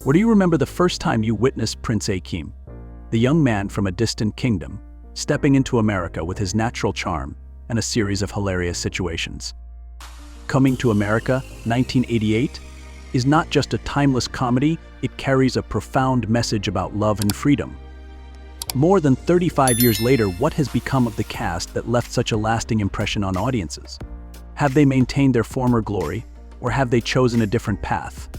Or do you remember the first time you witnessed Prince Akeem, the young man from a distant kingdom, stepping into America with his natural charm and a series of hilarious situations? Coming to America, 1988, is not just a timeless comedy, it carries a profound message about love and freedom. More than 35 years later, what has become of the cast that left such a lasting impression on audiences? Have they maintained their former glory, or have they chosen a different path?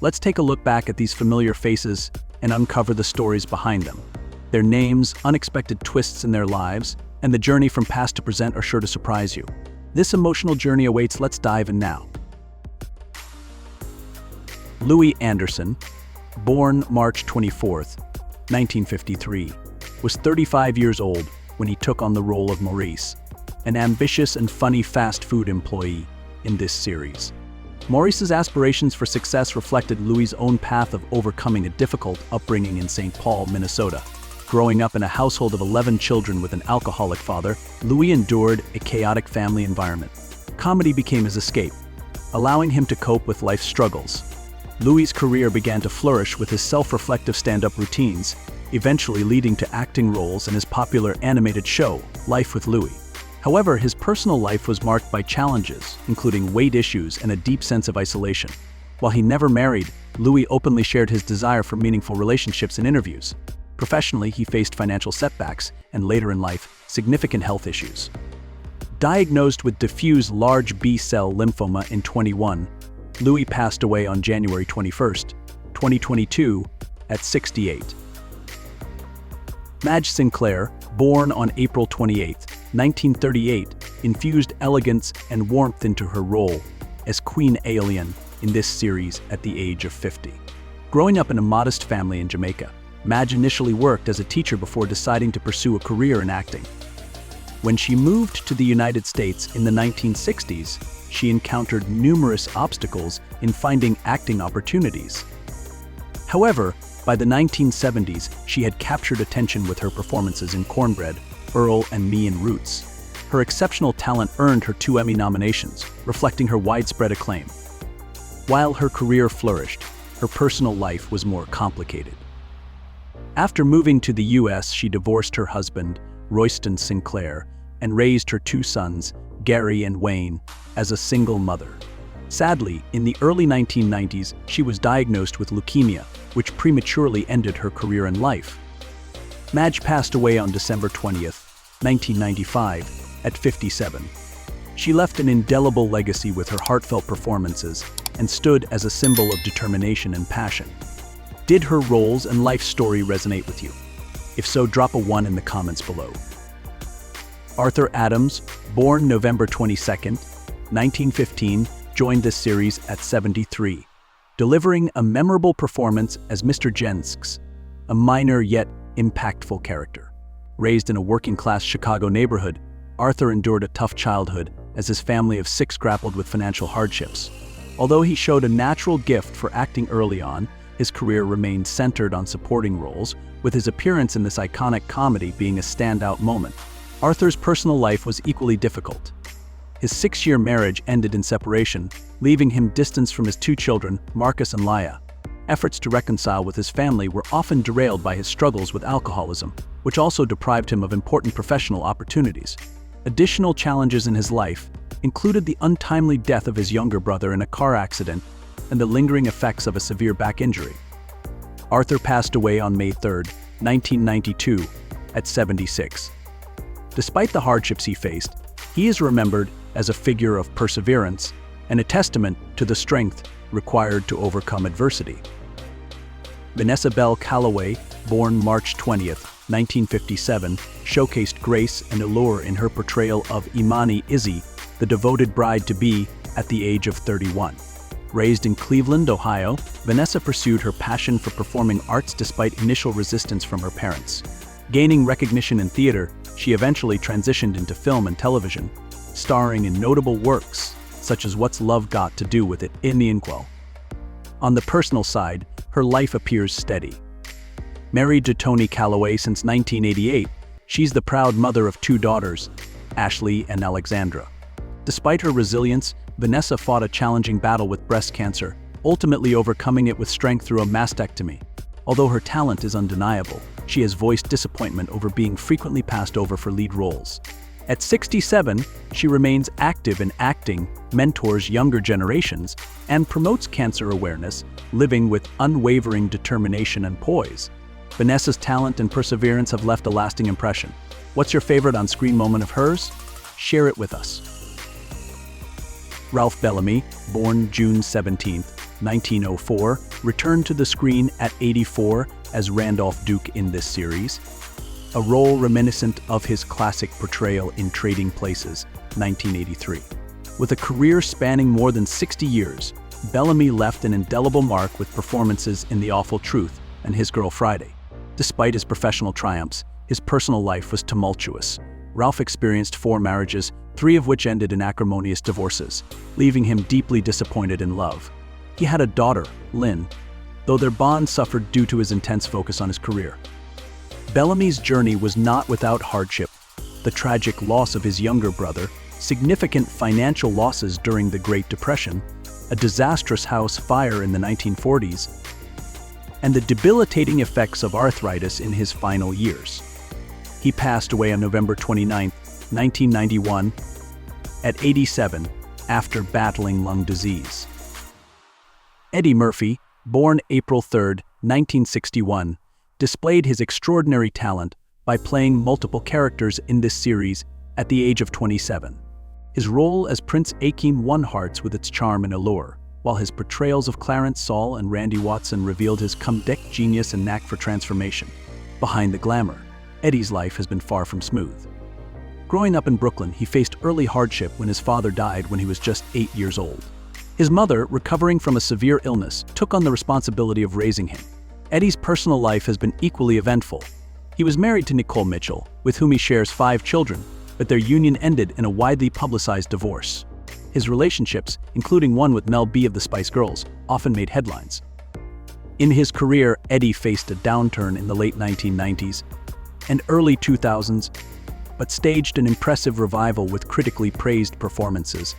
Let's take a look back at these familiar faces and uncover the stories behind them. Their names, unexpected twists in their lives, and the journey from past to present are sure to surprise you. This emotional journey awaits. Let's dive in now. Louie Anderson, born March 24th, 1953, was 35 years old when he took on the role of Maurice, an ambitious and funny fast food employee in this series. Maurice's aspirations for success reflected Louie's own path of overcoming a difficult upbringing in St. Paul, Minnesota. Growing up in a household of 11 children with an alcoholic father, Louie endured a chaotic family environment. Comedy became his escape, allowing him to cope with life's struggles. Louie's career began to flourish with his self-reflective stand-up routines, eventually leading to acting roles in his popular animated show, Life with Louie. However, his personal life was marked by challenges, including weight issues and a deep sense of isolation. While he never married, Louie openly shared his desire for meaningful relationships in interviews. Professionally, he faced financial setbacks and later in life, significant health issues. Diagnosed with diffuse large B-cell lymphoma in 2021, Louie passed away on January 21, 2022, at 68. Madge Sinclair, born on April 28, 1938, infused elegance and warmth into her role as Queen Alien in this series at the age of 50. Growing up in a modest family in Jamaica, Madge initially worked as a teacher before deciding to pursue a career in acting. When she moved to the United States in the 1960s, she encountered numerous obstacles in finding acting opportunities. However, by the 1970s, she had captured attention with her performances in Cornbread, Earl, and Me in Roots. Her exceptional talent earned her 2 Emmy nominations, reflecting her widespread acclaim. While her career flourished, her personal life was more complicated. After moving to the U.S., she divorced her husband, Royston Sinclair, and raised her 2 sons, Gary and Wayne, as a single mother. Sadly, in the early 1990s, she was diagnosed with leukemia, which prematurely ended her career and life. Madge passed away on December 20th, 1995, at 57. She left an indelible legacy with her heartfelt performances and stood as a symbol of determination and passion. Did her roles and life story resonate with you? If so, drop a 1 in the comments below. Arthur Adams, born November 22, 1915, joined this series at 73, delivering a memorable performance as Mr. Jenks, a minor yet impactful character. Raised in a working-class Chicago neighborhood, Arthur endured a tough childhood as his family of 6 grappled with financial hardships. Although he showed a natural gift for acting early on, his career remained centered on supporting roles, with his appearance in this iconic comedy being a standout moment. Arthur's personal life was equally difficult. His 6-year marriage ended in separation, leaving him distanced from his 2 children, Marcus and Leah. Efforts to reconcile with his family were often derailed by his struggles with alcoholism, which also deprived him of important professional opportunities. Additional challenges in his life included the untimely death of his younger brother in a car accident and the lingering effects of a severe back injury. Arthur passed away on May 3, 1992, at 76. Despite the hardships he faced, he is remembered as a figure of perseverance and a testament to the strength required to overcome adversity. Vanessa Bell Callaway, born March 20, 1957, showcased grace and allure in her portrayal of Imani Izzy, the devoted bride-to-be, at the age of 31. Raised in Cleveland, Ohio, Vanessa pursued her passion for performing arts despite initial resistance from her parents. Gaining recognition in theater, she eventually transitioned into film and television, starring in notable works such as What's Love Got to Do with It in the Inquel. On the personal side, her life appears steady. Married to Tony Callaway since 1988, she's the proud mother of 2 daughters, Ashley and Alexandra. Despite her resilience, Vanessa fought a challenging battle with breast cancer ultimately overcoming it with strength through a mastectomy. Although her talent is undeniable, she has voiced disappointment over being frequently passed over for lead roles. At 67, she remains active in acting, mentors younger generations, and promotes cancer awareness, living with unwavering determination and poise. Vanessa's talent and perseverance have left a lasting impression. What's your favorite on-screen moment of hers? Share it with us. Ralph Bellamy, born June 17, 1904, returned to the screen at 84 as Randolph Duke in this series, a role reminiscent of his classic portrayal in Trading Places, 1983. With a career spanning more than 60 years, Bellamy left an indelible mark with performances in The Awful Truth and His Girl Friday. Despite his professional triumphs, his personal life was tumultuous. Ralph experienced 4 marriages, 3 of which ended in acrimonious divorces, leaving him deeply disappointed in love. He had a daughter, Lynn, though their bond suffered due to his intense focus on his career. Bellamy's journey was not without hardship. The tragic loss of his younger brother, significant financial losses during the Great Depression, a disastrous house fire in the 1940s, and the debilitating effects of arthritis in his final years. He passed away on November 29, 1991, at 87, after battling lung disease. Eddie Murphy, born April 3, 1961, displayed his extraordinary talent by playing multiple characters in this series at the age of 27. His role as Prince Akeem won hearts with its charm and allure, while his portrayals of Clarence Saul and Randy Watson revealed his comedic genius and knack for transformation. Behind the glamour, Eddie's life has been far from smooth. Growing up in Brooklyn, he faced early hardship when his father died when he was just 8 years old. His mother, recovering from a severe illness, took on the responsibility of raising him. Eddie's personal life has been equally eventful. He was married to Nicole Mitchell, with whom he shares 5 children, but their union ended in a widely publicized divorce. His relationships, including one with Mel B of the Spice Girls, often made headlines. In his career, Eddie faced a downturn in the late 1990s and early 2000s, but staged an impressive revival with critically praised performances,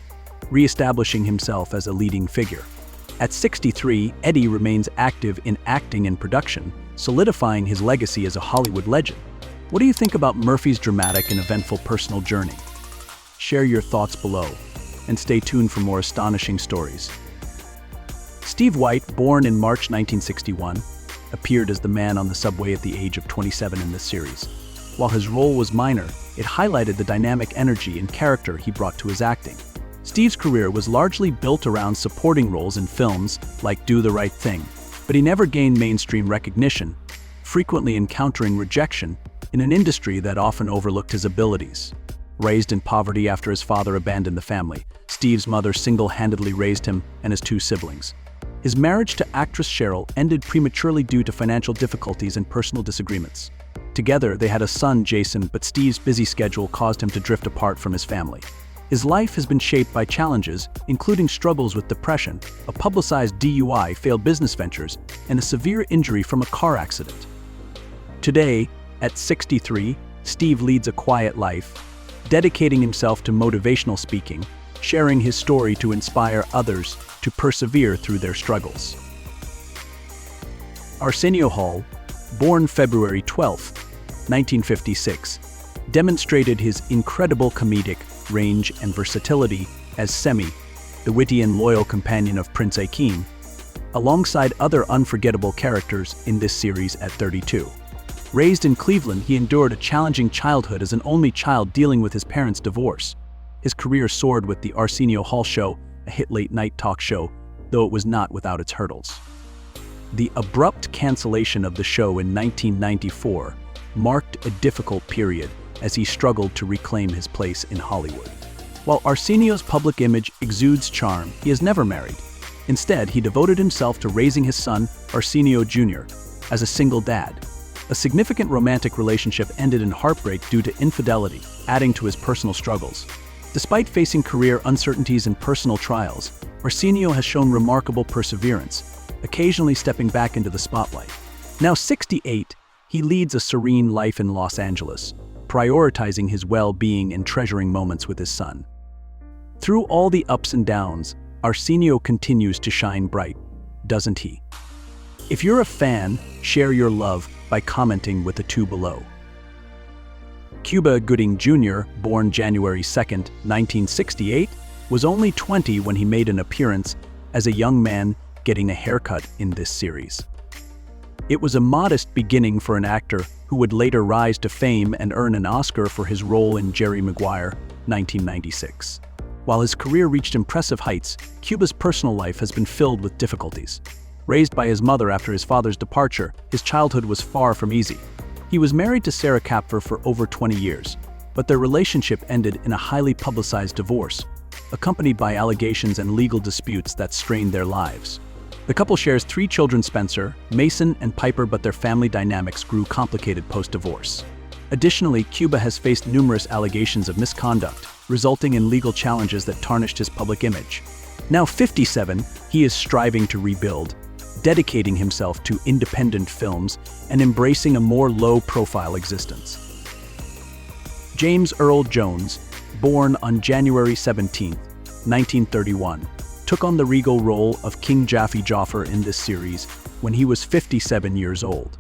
re-establishing himself as a leading figure. At 63, Eddie remains active in acting and production, solidifying his legacy as a Hollywood legend. What do you think about Murphy's dramatic and eventful personal journey? Share your thoughts below, and stay tuned for more astonishing stories. Steve White, born in March 1961, appeared as the man on the subway at the age of 27 in this series. While his role was minor, it highlighted the dynamic energy and character he brought to his acting. Steve's career was largely built around supporting roles in films like Do the Right Thing, but he never gained mainstream recognition, frequently encountering rejection in an industry that often overlooked his abilities. Raised in poverty after his father abandoned the family, Steve's mother single-handedly raised him and his 2 siblings. His marriage to actress Cheryl ended prematurely due to financial difficulties and personal disagreements. Together, they had a son, Jason, but Steve's busy schedule caused him to drift apart from his family. His life has been shaped by challenges, including struggles with depression, a publicized DUI, failed business ventures, and a severe injury from a car accident. Today, at 63, Steve leads a quiet life, dedicating himself to motivational speaking, sharing his story to inspire others to persevere through their struggles. Arsenio Hall, born February 12, 1956, demonstrated his incredible comedic range and versatility as Semi, the witty and loyal companion of Prince Akeem, alongside other unforgettable characters in this series at 32. Raised in Cleveland, he endured a challenging childhood as an only child dealing with his parents' divorce. His career soared with The Arsenio Hall Show, a hit late-night talk show, though it was not without its hurdles. The abrupt cancellation of the show in 1994 marked a difficult period as he struggled to reclaim his place in Hollywood. While Arsenio's public image exudes charm, he is never married. Instead, he devoted himself to raising his son, Arsenio Jr., as a single dad. A significant romantic relationship ended in heartbreak due to infidelity, adding to his personal struggles. Despite facing career uncertainties and personal trials, Arsenio has shown remarkable perseverance, occasionally stepping back into the spotlight. Now 68, he leads a serene life in Los Angeles, prioritizing his well-being and treasuring moments with his son. Through all the ups and downs, Arsenio continues to shine bright, doesn't he? If you're a fan, share your love by commenting with the 2 below. Cuba Gooding Jr., born January 2, 1968, was only 20 when he made an appearance as a young man getting a haircut in this series. It was a modest beginning for an actor who would later rise to fame and earn an Oscar for his role in Jerry Maguire, 1996. While his career reached impressive heights, Cuba's personal life has been filled with difficulties. Raised by his mother after his father's departure, his childhood was far from easy. He was married to Sarah Kapfer for over 20 years, but their relationship ended in a highly publicized divorce, accompanied by allegations and legal disputes that strained their lives. The couple shares 3 children, Spencer, Mason, and Piper, but their family dynamics grew complicated post-divorce. Additionally, Cuba has faced numerous allegations of misconduct, resulting in legal challenges that tarnished his public image. Now 57, he is striving to rebuild, dedicating himself to independent films and embracing a more low-profile existence. James Earl Jones, born on January 17, 1931, took on the regal role of King Jaffe Joffer in this series when he was 57 years old.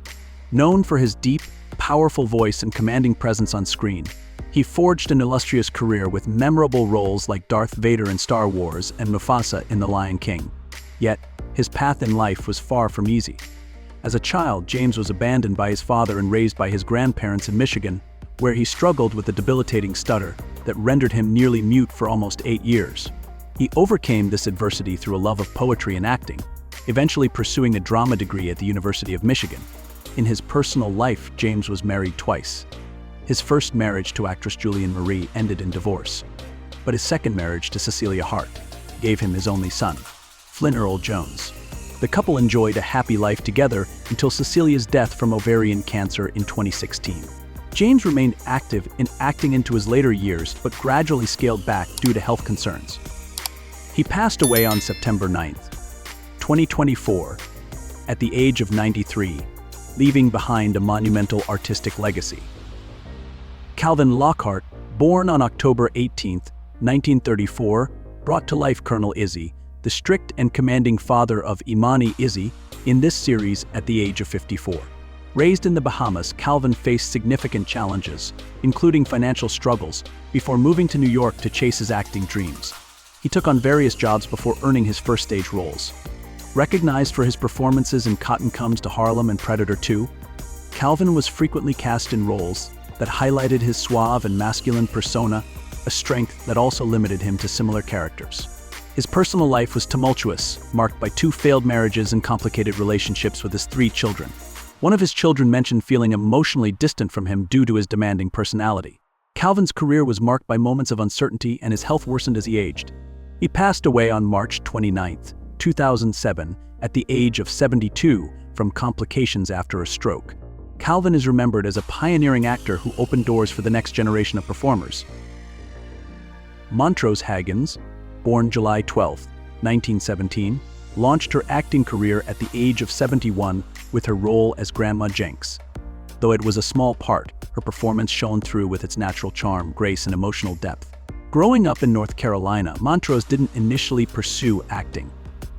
Known for his deep, powerful voice and commanding presence on screen, he forged an illustrious career with memorable roles like Darth Vader in Star Wars and Mufasa in The Lion King. Yet, his path in life was far from easy. As a child, James was abandoned by his father and raised by his grandparents in Michigan, where he struggled with a debilitating stutter that rendered him nearly mute for almost 8 years. He overcame this adversity through a love of poetry and acting, eventually pursuing a drama degree at the University of Michigan. In his personal life, James was married twice. His first marriage to actress Julianne Marie ended in divorce, but his second marriage to Cecilia Hart gave him his only son, Flynn Earl Jones. The couple enjoyed a happy life together until Cecilia's death from ovarian cancer in 2016. James remained active in acting into his later years, but gradually scaled back due to health concerns. He passed away on September 9, 2024, at the age of 93, leaving behind a monumental artistic legacy. Calvin Lockhart, born on October 18, 1934, brought to life Colonel Izzy, the strict and commanding father of Imani Izzy, in this series at the age of 54. Raised in the Bahamas, Calvin faced significant challenges, including financial struggles, before moving to New York to chase his acting dreams. He took on various jobs before earning his first stage roles. Recognized for his performances in Cotton Comes to Harlem and Predator 2, Calvin was frequently cast in roles that highlighted his suave and masculine persona, a strength that also limited him to similar characters. His personal life was tumultuous, marked by 2 failed marriages and complicated relationships with his 3 children. One of his children mentioned feeling emotionally distant from him due to his demanding personality. Calvin's career was marked by moments of uncertainty, and his health worsened as he aged. He passed away on March 29, 2007, at the age of 72 from complications after a stroke. Calvin is remembered as a pioneering actor who opened doors for the next generation of performers. Montrose Haggins, born July 12, 1917, launched her acting career at the age of 71 with her role as Grandma Jenks. Though it was a small part, her performance shone through with its natural charm, grace, and emotional depth. Growing up in North Carolina, Montrose didn't initially pursue acting.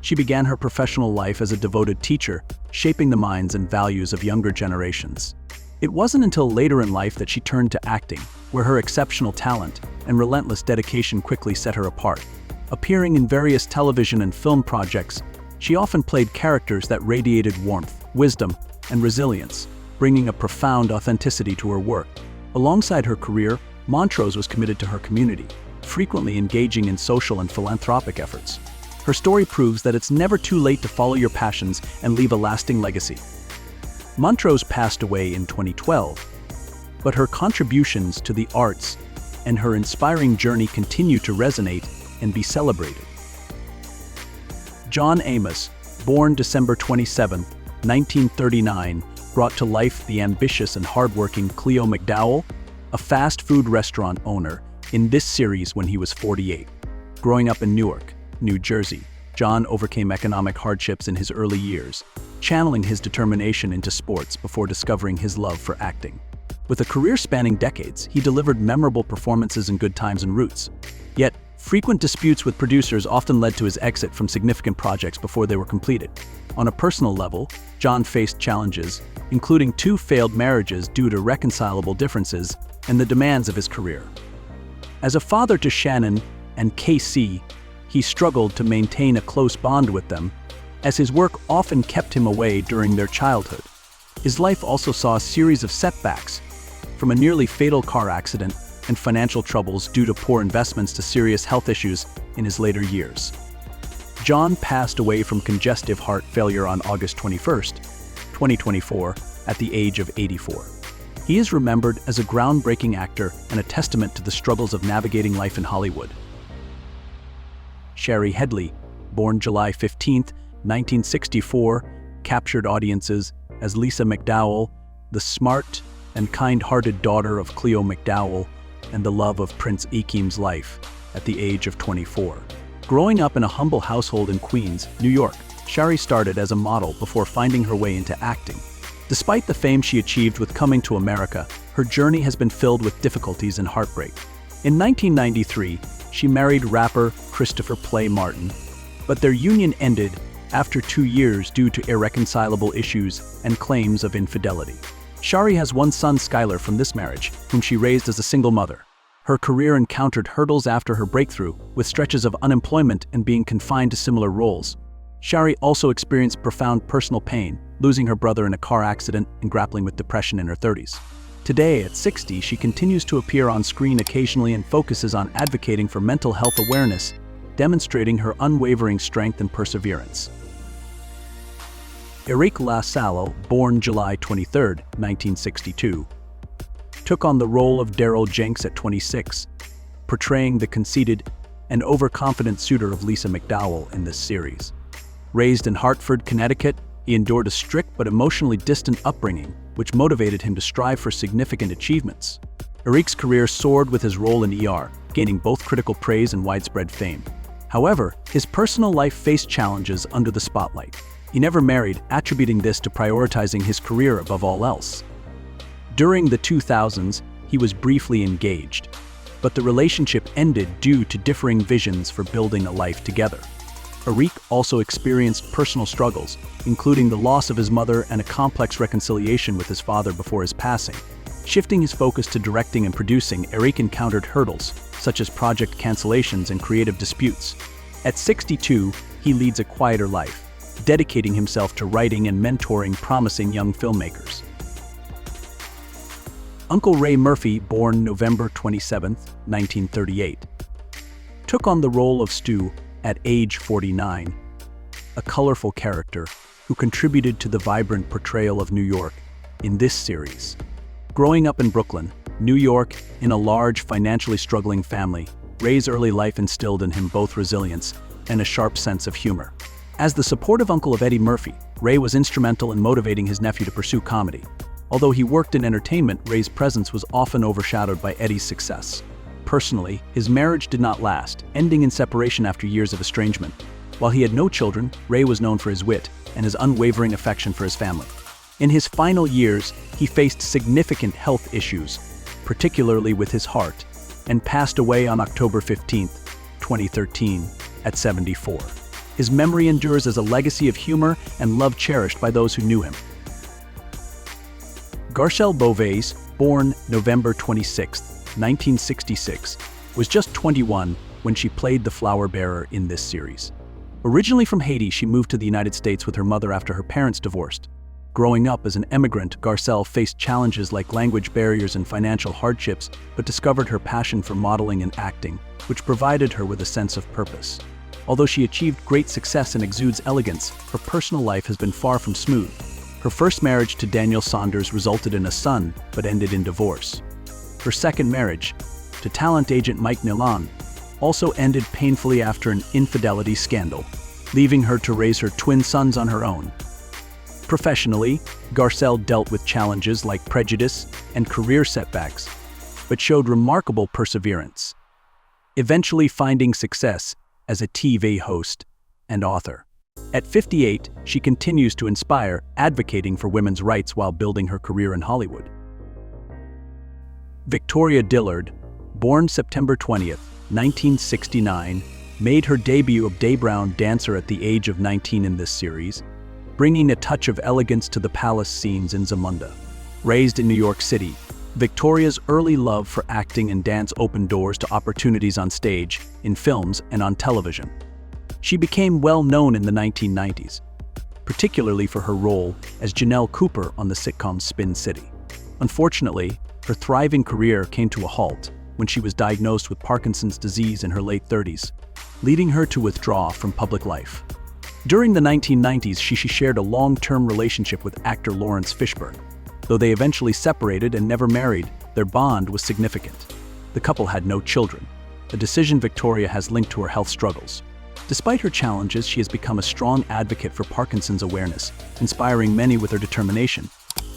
She began her professional life as a devoted teacher, shaping the minds and values of younger generations. It wasn't until later in life that she turned to acting, where her exceptional talent and relentless dedication quickly set her apart. Appearing in various television and film projects, she often played characters that radiated warmth, wisdom, and resilience, bringing a profound authenticity to her work. Alongside her career, Montrose was committed to her community, frequently engaging in social and philanthropic efforts. Her story proves that it's never too late to follow your passions and leave a lasting legacy. Montrose passed away in 2012, but her contributions to the arts and her inspiring journey continue to resonate and be celebrated. John Amos, born December 27, 1939, brought to life the ambitious and hardworking Cleo McDowell, a fast food restaurant owner, in this series when he was 48. Growing up in Newark, New Jersey, John overcame economic hardships in his early years, channeling his determination into sports before discovering his love for acting. With a career spanning decades, he delivered memorable performances in Good Times and Roots. Yet, Frequent disputes with producers often led to his exit from significant projects before they were completed. On a personal level, John faced challenges, including 2 failed marriages due to reconcilable differences and the demands of his career. As a father to Shannon and KC, he struggled to maintain a close bond with them, as his work often kept him away during their childhood. His life also saw a series of setbacks, from a nearly fatal car accident and financial troubles due to poor investments to serious health issues in his later years. John passed away from congestive heart failure on August 21st, 2024, at the age of 84. He is remembered as a groundbreaking actor and a testament to the struggles of navigating life in Hollywood. Sher Hedley, born July 15, 1964, captured audiences as Lisa McDowell, the smart and kind-hearted daughter of Cleo McDowell and the love of Prince Akeem's life at the age of 24. Growing up in a humble household in Queens, New York, Sher started as a model before finding her way into acting. Despite the fame she achieved with Coming to America, her journey has been filled with difficulties and heartbreak. In 1993, she married rapper Christopher Play Martin, but their union ended after 2 years due to irreconcilable issues and claims of infidelity. Sher has one son, Skylar, from this marriage, whom she raised as a single mother. Her career encountered hurdles after her breakthrough, with stretches of unemployment and being confined to similar roles. Sher also experienced profound personal pain, losing her brother in a car accident and grappling with depression in her 30s. Today, at 60, she continues to appear on screen occasionally and focuses on advocating for mental health awareness, demonstrating her unwavering strength and perseverance. Eric LaSalle, born July 23, 1962, took on the role of Daryl Jenks at 26, portraying the conceited and overconfident suitor of Lisa McDowell in this series. Raised in Hartford, Connecticut, he endured a strict but emotionally distant upbringing, which motivated him to strive for significant achievements. Eric's career soared with his role in ER, gaining both critical praise and widespread fame. However, his personal life faced challenges under the spotlight. He never married, attributing this to prioritizing his career above all else. During the 2000s, he was briefly engaged, but the relationship ended due to differing visions for building a life together. Eric also experienced personal struggles, including the loss of his mother and a complex reconciliation with his father before his passing. Shifting his focus to directing and producing, Eric encountered hurdles, such as project cancellations and creative disputes. At 62, he leads a quieter life, dedicating himself to writing and mentoring promising young filmmakers. Uncle Ray Murphy, born November 27, 1938, took on the role of Stu at age 49, a colorful character who contributed to the vibrant portrayal of New York in this series. Growing up in Brooklyn, New York, in a large, financially struggling family, Ray's early life instilled in him both resilience and a sharp sense of humor. As the supportive uncle of Eddie Murphy, Ray was instrumental in motivating his nephew to pursue comedy. Although he worked in entertainment, Ray's presence was often overshadowed by Eddie's success. Personally, his marriage did not last, ending in separation after years of estrangement. While he had no children, Ray was known for his wit and his unwavering affection for his family. In his final years, he faced significant health issues, particularly with his heart, and passed away on October 15, 2013, at 74. His memory endures as a legacy of humor and love cherished by those who knew him. Garcelle Beauvais, born November 26, 1966, was just 21 when she played the flower bearer in this series. Originally from Haiti, she moved to the United States with her mother after her parents divorced. Growing up as an immigrant, Garcelle faced challenges like language barriers and financial hardships, but discovered her passion for modeling and acting, which provided her with a sense of purpose. Although she achieved great success and exudes elegance, her personal life has been far from smooth. Her first marriage to Daniel Saunders resulted in a son, but ended in divorce. Her second marriage, to talent agent Mike Milan, also ended painfully after an infidelity scandal, leaving her to raise her twin sons on her own. Professionally, Garcelle dealt with challenges like prejudice and career setbacks, but showed remarkable perseverance, eventually finding success as a TV host and author. At 58, she continues to inspire, advocating for women's rights while building her career in Hollywood. Victoria Dillard, born September 20, 1969, made her debut of day-brown dancer at the age of 19 in this series, bringing a touch of elegance to the palace scenes in Zamunda. Raised in New York City, Victoria's early love for acting and dance opened doors to opportunities on stage, in films, and on television. She became well known in the 1990s, particularly for her role as Janelle Cooper on the sitcom Spin City. Unfortunately, her thriving career came to a halt when she was diagnosed with Parkinson's disease in her late 30s, leading her to withdraw from public life. During the 1990s, she shared a long-term relationship with actor Lawrence Fishburne. Though they eventually separated and never married, their bond was significant. The couple had no children, a decision Victoria has linked to her health struggles. Despite her challenges, she has become a strong advocate for Parkinson's awareness, inspiring many with her determination.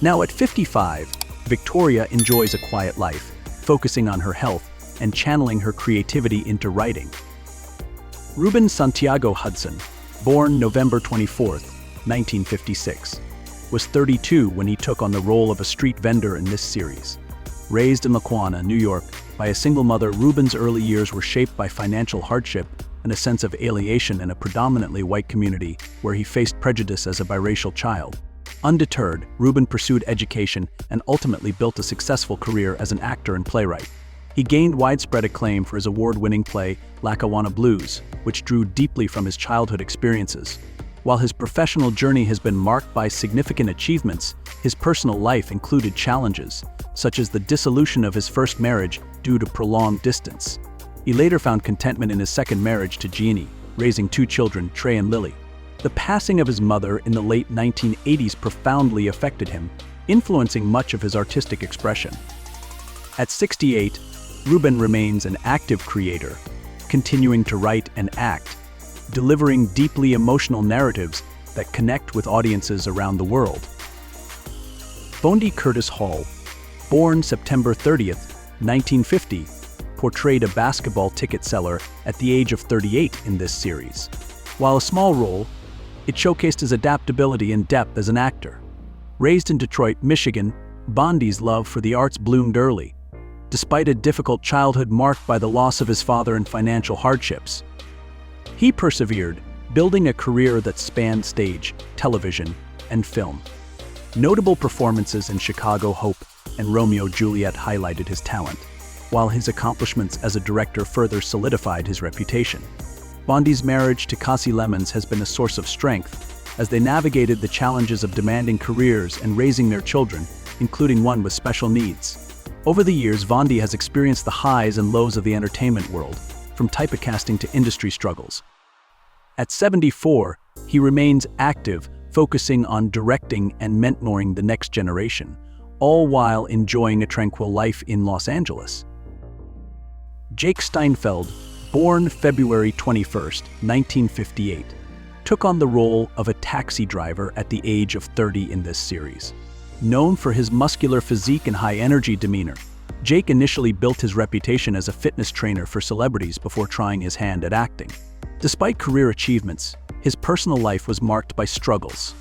Now at 55, Victoria enjoys a quiet life, focusing on her health and channeling her creativity into writing. Ruben Santiago Hudson, born November 24, 1956, was 32 when he took on the role of a street vendor in this series. Raised in Lackawanna, New York, by a single mother, Ruben's early years were shaped by financial hardship and a sense of alienation in a predominantly white community where he faced prejudice as a biracial child. Undeterred, Ruben pursued education and ultimately built a successful career as an actor and playwright. He gained widespread acclaim for his award-winning play, Lackawanna Blues, which drew deeply from his childhood experiences. While his professional journey has been marked by significant achievements, his personal life included challenges, such as the dissolution of his first marriage due to prolonged distance. He later found contentment in his second marriage to Jeannie, raising two children, Trey and Lily. The passing of his mother in the late 1980s profoundly affected him, influencing much of his artistic expression. At 68, Ruben remains an active creator, continuing to write and act, delivering deeply emotional narratives that connect with audiences around the world. Bondi Curtis Hall, born September 30th, 1950, portrayed a basketball ticket seller at the age of 38 in this series. While a small role, it showcased his adaptability and depth as an actor. Raised in Detroit, Michigan, Bondi's love for the arts bloomed early, despite a difficult childhood marked by the loss of his father and financial hardships. He persevered, building a career that spanned stage, television, and film. Notable performances in Chicago Hope and Romeo Juliet highlighted his talent, while his accomplishments as a director further solidified his reputation. Bondi's marriage to Kasi Lemons has been a source of strength as they navigated the challenges of demanding careers and raising their children, including one with special needs. Over the years, Bondi has experienced the highs and lows of the entertainment world, from typecasting to industry struggles. At 74, he remains active, focusing on directing and mentoring the next generation, all while enjoying a tranquil life in Los Angeles. Jake Steinfeld, born February 21, 1958, took on the role of a taxi driver at the age of 30 in this series. Known for his muscular physique and high-energy demeanor, Jake initially built his reputation as a fitness trainer for celebrities before trying his hand at acting. Despite career achievements, his personal life was marked by struggles.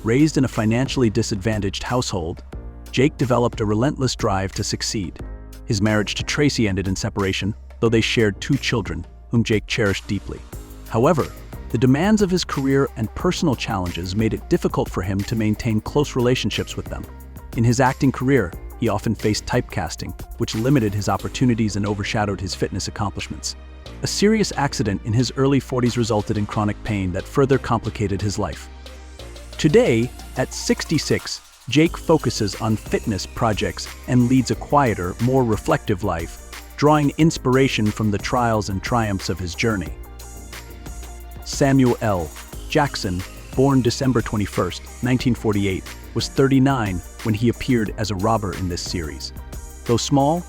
Raised in a financially disadvantaged household, Jake developed a relentless drive to succeed. His marriage to Tracy ended in separation, though they shared two children, whom Jake cherished deeply. However, the demands of his career and personal challenges made it difficult for him to maintain close relationships with them. In his acting career, he often faced typecasting, which limited his opportunities and overshadowed his fitness accomplishments. A serious accident in his early 40s resulted in chronic pain that further complicated his life. Today, at 66, Jake focuses on fitness projects and leads a quieter, more reflective life, drawing inspiration from the trials and triumphs of his journey. Samuel L. Jackson, born December 21, 1948, was 39 when he appeared as a robber in this series. Though small,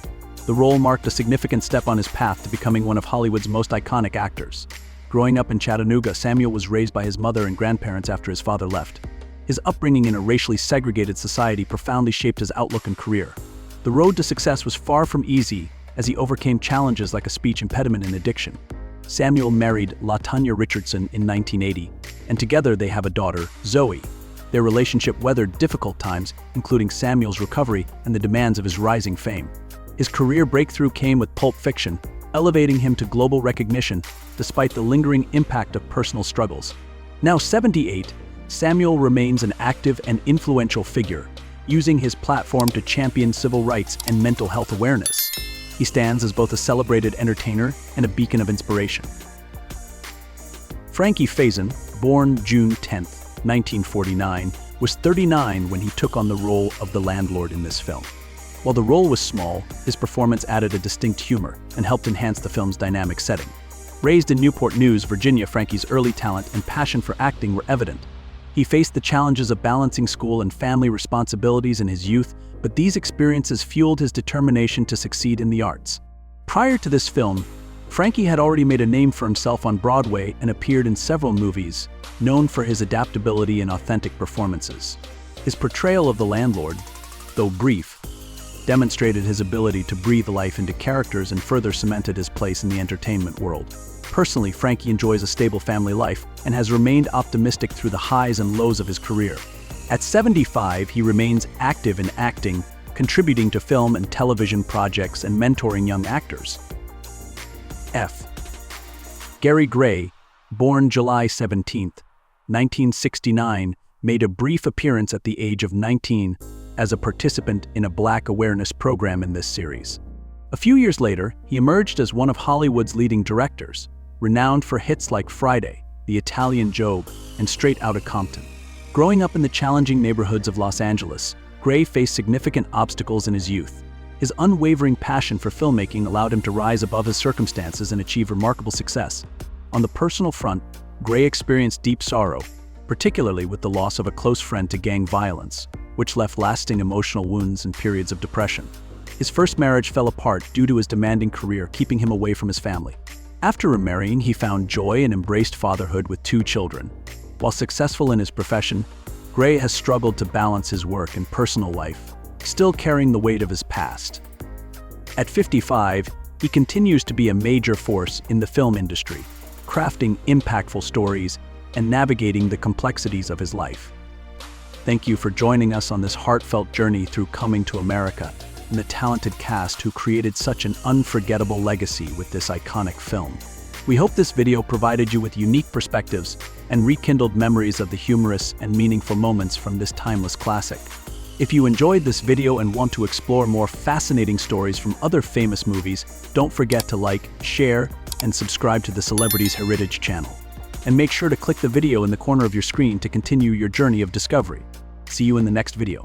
the role marked a significant step on his path to becoming one of Hollywood's most iconic actors. Growing up in Chattanooga, Samuel was raised by his mother and grandparents after his father left. His upbringing in a racially segregated society profoundly shaped his outlook and career. The road to success was far from easy, as he overcame challenges like a speech impediment and addiction. Samuel married LaTanya Richardson in 1980, and together they have a daughter, Zoe. Their relationship weathered difficult times, including Samuel's recovery and the demands of his rising fame. His career breakthrough came with Pulp Fiction, elevating him to global recognition despite the lingering impact of personal struggles. Now 78, Samuel remains an active and influential figure, using his platform to champion civil rights and mental health awareness. He stands as both a celebrated entertainer and a beacon of inspiration. Frankie Faison, born June 10, 1949, was 39 when he took on the role of the landlord in this film. While the role was small, his performance added a distinct humor and helped enhance the film's dynamic setting. Raised in Newport News, Virginia, Frankie's early talent and passion for acting were evident. He faced the challenges of balancing school and family responsibilities in his youth, but these experiences fueled his determination to succeed in the arts. Prior to this film, Frankie had already made a name for himself on Broadway and appeared in several movies, known for his adaptability and authentic performances. His portrayal of the landlord, though brief, demonstrated his ability to breathe life into characters and further cemented his place in the entertainment world. Personally, Frankie enjoys a stable family life and has remained optimistic through the highs and lows of his career. At 75, he remains active in acting, contributing to film and television projects and mentoring young actors. F. Gary Gray, born July 17, 1969, made a brief appearance at the age of 19 as a participant in a Black awareness program in this series. A few years later, he emerged as one of Hollywood's leading directors, renowned for hits like Friday, The Italian Job, and Straight Outta Compton. Growing up in the challenging neighborhoods of Los Angeles, Gray faced significant obstacles in his youth. His unwavering passion for filmmaking allowed him to rise above his circumstances and achieve remarkable success. On the personal front, Gray experienced deep sorrow, particularly with the loss of a close friend to gang violence, which left lasting emotional wounds and periods of depression. His first marriage fell apart due to his demanding career, keeping him away from his family. After remarrying, he found joy and embraced fatherhood with 2 children. While successful in his profession, Gray has struggled to balance his work and personal life, still carrying the weight of his past. At 55, he continues to be a major force in the film industry, crafting impactful stories and navigating the complexities of his life. Thank you for joining us on this heartfelt journey through Coming to America and the talented cast who created such an unforgettable legacy with this iconic film. We hope this video provided you with unique perspectives and rekindled memories of the humorous and meaningful moments from this timeless classic. If you enjoyed this video and want to explore more fascinating stories from other famous movies, don't forget to like, share, and subscribe to the Celebrities Heritage channel. And make sure to click the video in the corner of your screen to continue your journey of discovery. See you in the next video.